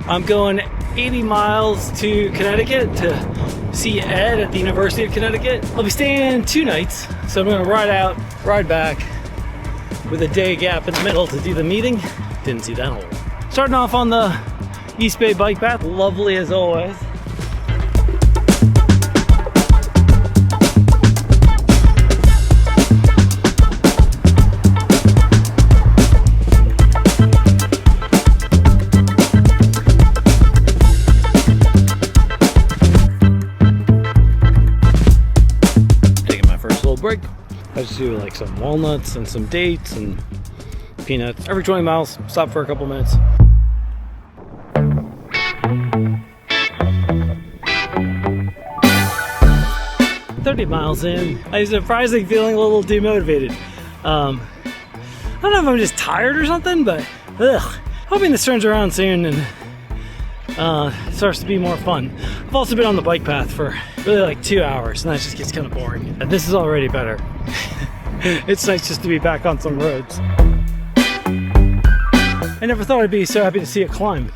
I'm going 80 miles to Connecticut to see Ed at the University of Connecticut. I'll be staying 2 nights, so I'm gonna ride out, ride back with a day gap in the middle to do the meeting. Didn't see that hole. Starting off on the East Bay bike path, lovely as always. Break. I just do like some walnuts and some dates and peanuts. Every 20 miles, stop for a couple minutes. I'm 30 miles in. I'm surprisingly feeling a little demotivated. I don't know if I'm just tired or something, but hoping this turns around soon and starts to be more fun. I've also been on the bike path for really like 2 hours and that just gets kind of boring. And this is already better. It's nice just to be back on some roads. I never thought I'd be so happy to see it climb.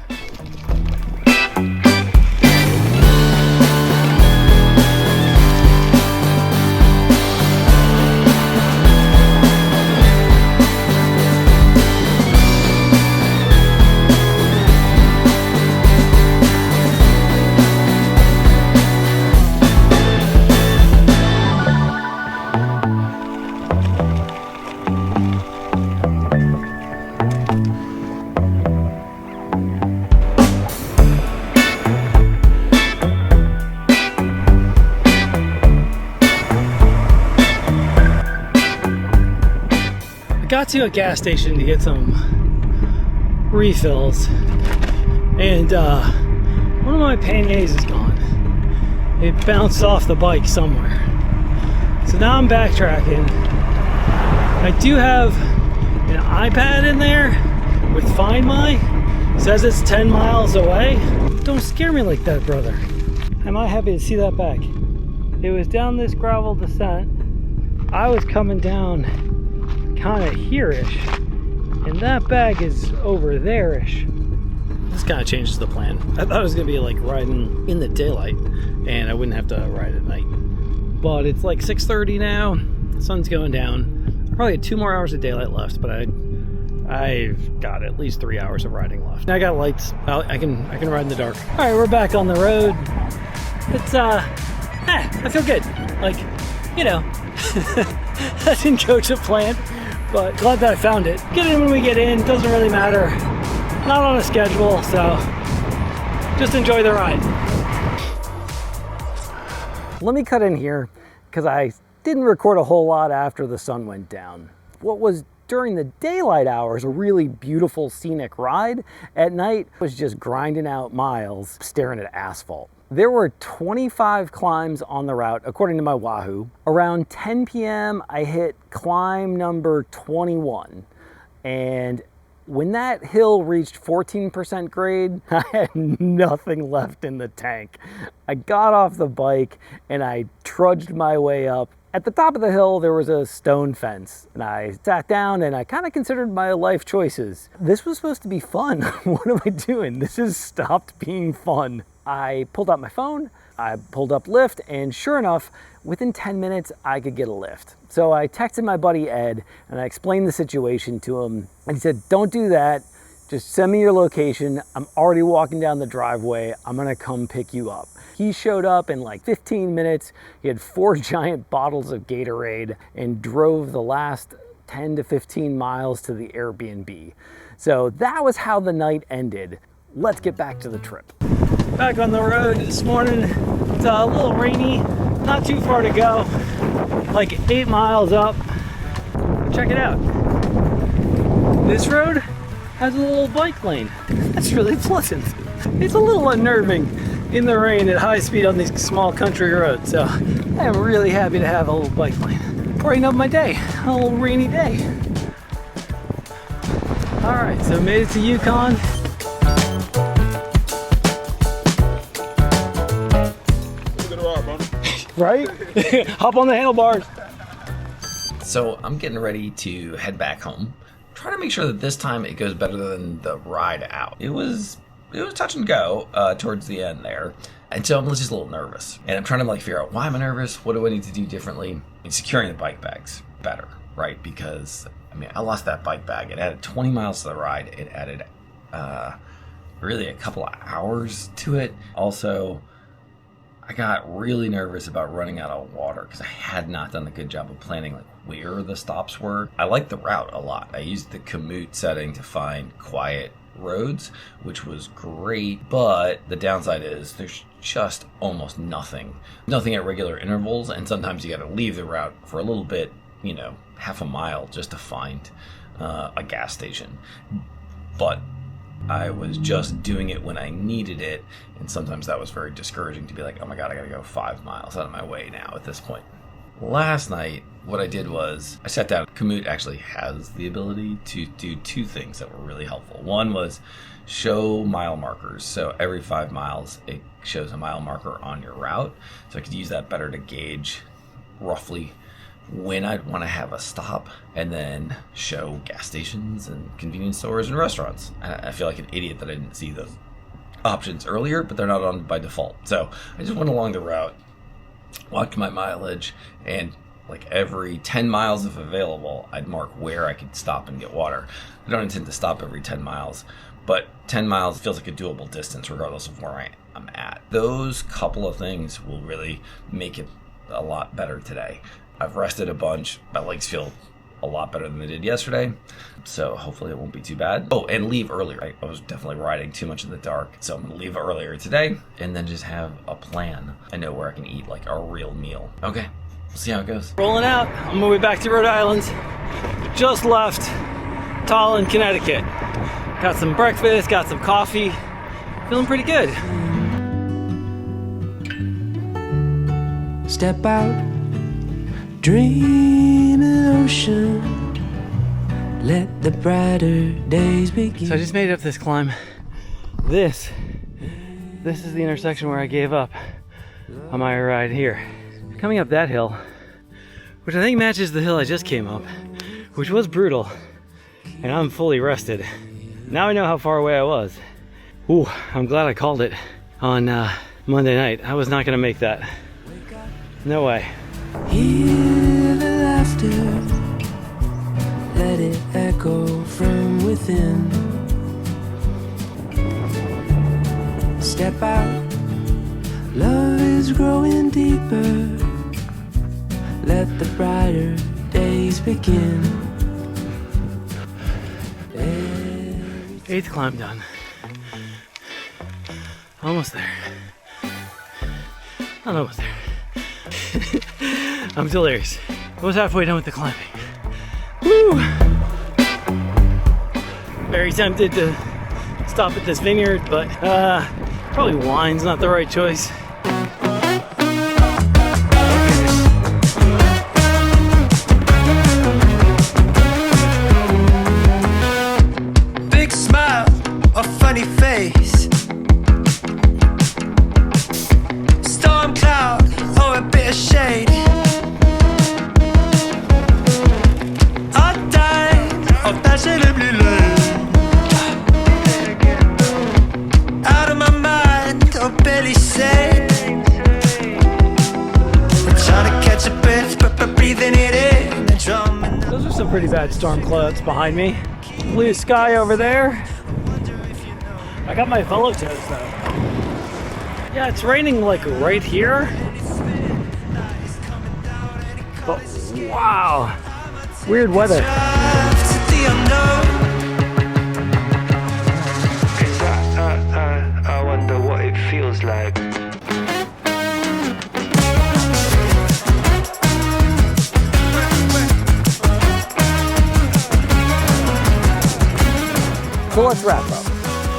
Got to a gas station to get some refills, and one of my panniers is gone. It bounced off the bike somewhere. So now I'm backtracking. I do have an iPad in there with Find My. It says it's 10 miles away. Don't scare me like that, brother. Am I happy to see that bag? It was down this gravel descent. I was coming down kind of here-ish, and that bag is over there-ish. This kind of changes the plan. I thought it was gonna be like riding in the daylight and I wouldn't have to ride at night, but it's like 6:30 now. The sun's going down. I probably had 2 more hours of daylight left, but I've got at least 3 hours of riding left. I got lights. I can ride in the dark. All right, we're back on the road. It's I feel good. Like, you know, I didn't go to plan, but glad that I found it. Get in when we get in, doesn't really matter. Not on a schedule, so just enjoy the ride. Let me cut in here because I didn't record a whole lot after the sun went down. What was during the daylight hours a really beautiful scenic ride, at night was just grinding out miles staring at asphalt. There were 25 climbs on the route, according to my Wahoo. Around 10 p.m., I hit climb number 21. And when that hill reached 14% grade, I had nothing left in the tank. I got off the bike and I trudged my way up. At the top of the hill, there was a stone fence, and I sat down and I kind of considered my life choices. This was supposed to be fun. What am I doing? This has stopped being fun. I pulled out my phone, I pulled up Lyft, and sure enough, within 10 minutes, I could get a lift. So I texted my buddy Ed, and I explained the situation to him, and he said, don't do that, just send me your location. I'm already walking down the driveway. I'm gonna come pick you up. He showed up in like 15 minutes. He had 4 giant bottles of Gatorade and drove the last 10 to 15 miles to the Airbnb. So that was how the night ended. Let's get back to the trip. Back on the road this morning. It's a little rainy, not too far to go, like 8 miles up. Check it out. This road has a little bike lane. That's really pleasant. It's a little unnerving in the rain at high speed on these small country roads. So I am really happy to have a little bike lane. Brighten up my day, a little rainy day. All right, so made it to UConn. Right? Hop on the handlebars. So I'm getting ready to head back home. Try to make sure that this time it goes better than the ride out. It was touch and go towards the end there. And so I was just a little nervous. And I'm trying to figure out, why am I nervous? What do I need to do differently? And securing the bike bag's better, right? Because, I lost that bike bag. It added 20 miles to the ride. It added really a couple of hours to it. Also, I got really nervous about running out of water because I had not done a good job of planning where the stops were. I liked the route a lot. I used the commute setting to find quiet roads, which was great, but the downside is there's just almost nothing at regular intervals, and sometimes you got to leave the route for a little bit, half a mile just to find a gas station. But I was just doing it when I needed it, and sometimes that was very discouraging to be like, oh my god, I gotta go 5 miles out of my way now at this point. Last night, what I did was I sat down. Komoot actually has the ability to do 2 things that were really helpful. One was show mile markers. So every 5 miles, it shows a mile marker on your route. So I could use that better to gauge roughly when I'd want to have a stop, and then show gas stations and convenience stores and restaurants. I feel like an idiot that I didn't see those options earlier, but they're not on by default. So I just went along the route, walked my mileage, and every 10 miles if available, I'd mark where I could stop and get water. I don't intend to stop every 10 miles, but 10 miles feels like a doable distance regardless of where I'm at. Those couple of things will really make it a lot better today. I've rested a bunch. My legs feel a lot better than they did yesterday, so hopefully it won't be too bad. Oh, and leave earlier. I was definitely riding too much in the dark, so I'm gonna leave earlier today and then just have a plan. I know where I can eat a real meal. Okay, we'll see how it goes. Rolling out on my way back to Rhode Island. Just left Tallinn, Connecticut. Got some breakfast, got some coffee. Feeling pretty good. Step out, dream an ocean, let the brighter days begin. So I just made up this climb. This is the intersection where I gave up on my ride here. Coming up that hill, which I think matches the hill I just came up, which was brutal, and I'm fully rested. Now I know how far away I was. Ooh, I'm glad I called it on Monday night. I was not gonna make that. No way. Hear the laughter, let it echo from within. Step out, love is growing deeper, let the brighter days begin. 8th climb done. Almost there. Not almost there. I'm delirious. I was halfway done with the climbing. Woo! Very tempted to stop at this vineyard, but probably wine's not the right choice. Big smile, a funny face, storm cloud or a bit of shade. I died of fashionably late, out of my mind, or barely sane. I'm trying to catch a breath, but breathing it in and drumming. Those are some pretty bad storm clouds behind me. Blue sky over there. I got my fellow toes though. Yeah, it's raining right here. But wow, weird weather. I wonder what it feels like. So let's wrap up.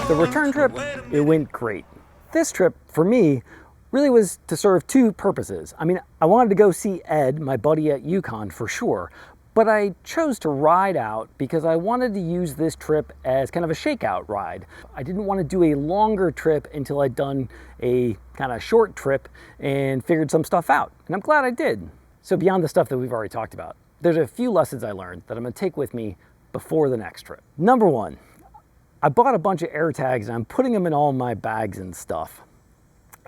The return trip, it went great. This trip, for me, really was to serve 2 purposes. I wanted to go see Ed, my buddy at UConn, for sure, but I chose to ride out because I wanted to use this trip as kind of a shakeout ride. I didn't want to do a longer trip until I'd done a kind of short trip and figured some stuff out, and I'm glad I did. So beyond the stuff that we've already talked about, there's a few lessons I learned that I'm going to take with me before the next trip. Number 1, I bought a bunch of air tags and I'm putting them in all my bags and stuff.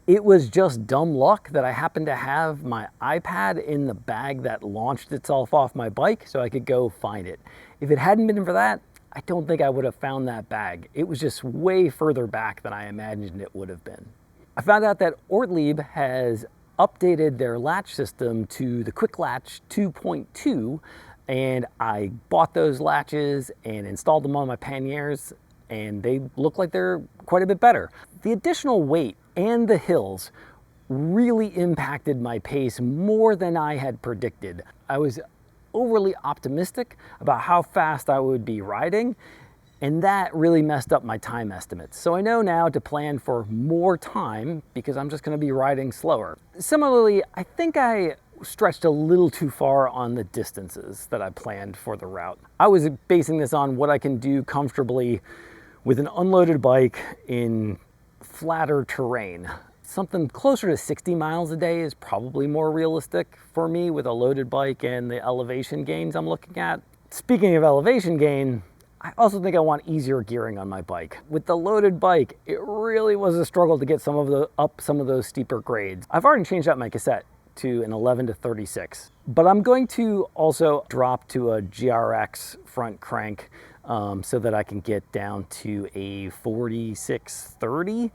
It was just dumb luck that I happened to have my iPad in the bag that launched itself off my bike so I could go find it. If it hadn't been for that, I don't think I would have found that bag. It was just way further back than I imagined it would have been. I found out that Ortlieb has updated their latch system to the Quick Latch 2.2, and I bought those latches and installed them on my panniers, and they look like they're quite a bit better. The additional weight and the hills really impacted my pace more than I had predicted. I was overly optimistic about how fast I would be riding, and that really messed up my time estimates. So I know now to plan for more time because I'm just gonna be riding slower. Similarly, I think I stretched a little too far on the distances that I planned for the route. I was basing this on what I can do comfortably with an unloaded bike in flatter terrain. Something closer to 60 miles a day is probably more realistic for me with a loaded bike and the elevation gains I'm looking at. Speaking of elevation gain, I also think I want easier gearing on my bike. With the loaded bike, it really was a struggle to get up some of those steeper grades. I've already changed out my cassette to an 11 to 36, but I'm going to also drop to a GRX front crank so that I can get down to a 4630,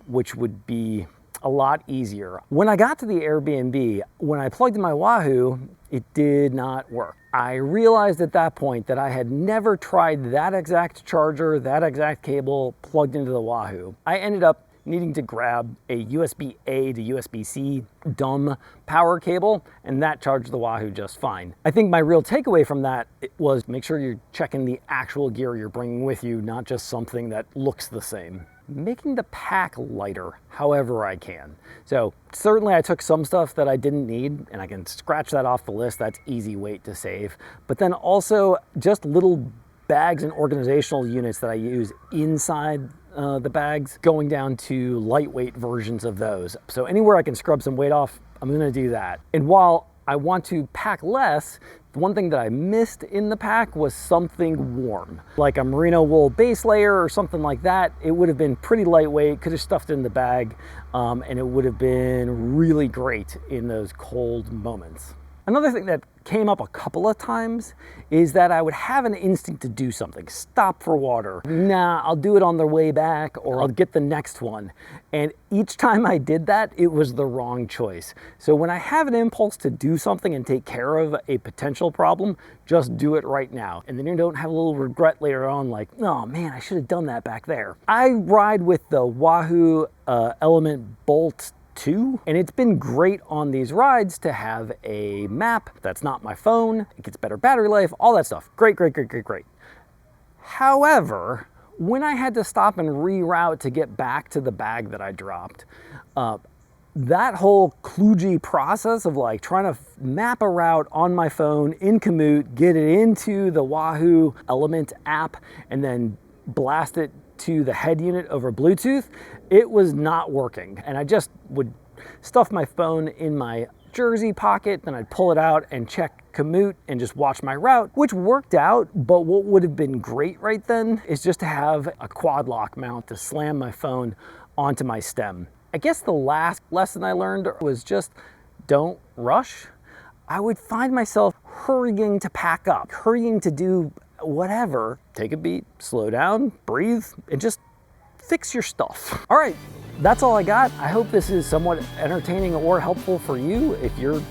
which would be a lot easier. When I got to the Airbnb, when I plugged in my Wahoo, it did not work. I realized at that point that I had never tried that exact charger, that exact cable plugged into the Wahoo. I ended up needing to grab a USB-A to USB-C dumb power cable, and that charged the Wahoo just fine. I think my real takeaway from that was make sure you're checking the actual gear you're bringing with you, not just something that looks the same. Making the pack lighter however I can. So certainly I took some stuff that I didn't need, and I can scratch that off the list. That's easy weight to save. But then also just little bags and organizational units that I use inside the bags, going down to lightweight versions of those. So anywhere I can scrub some weight off, I'm gonna do that. And while I want to pack less, the one thing that I missed in the pack was something warm, like a merino wool base layer or something like that. It would have been pretty lightweight, could have stuffed it in the bag, and it would have been really great in those cold moments. Another thing that came up a couple of times is that I would have an instinct to do something, stop for water. Nah, I'll do it on the way back, or I'll get the next one. And each time I did that, it was the wrong choice. So when I have an impulse to do something and take care of a potential problem, just do it right now. And then you don't have a little regret later on like, oh man, I should have done that back there. I ride with the Wahoo Element Bolt 2, and it's been great on these rides to have a map that's not my phone. It gets better battery life, all that stuff. Great, great, great, great, great. However, when I had to stop and reroute to get back to the bag that I dropped, that whole kludgy process of like trying to map a route on my phone in Komoot, get it into the Wahoo Element app, and then blast it to the head unit over Bluetooth, it was not working. And I just would stuff my phone in my jersey pocket, then I'd pull it out and check Komoot and just watch my route, which worked out. But what would have been great right then is just to have a quad lock mount to slam my phone onto my stem. I guess the last lesson I learned was just don't rush. I would find myself hurrying to pack up, hurrying to do whatever. Take a beat, slow down, breathe, and just fix your stuff. All right, that's all I got. I hope this is somewhat entertaining or helpful for you if you're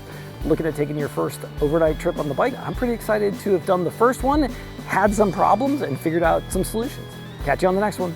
looking at taking your first overnight trip on the bike. I'm pretty excited to have done the first one, had some problems, and figured out some solutions. Catch you on the next one.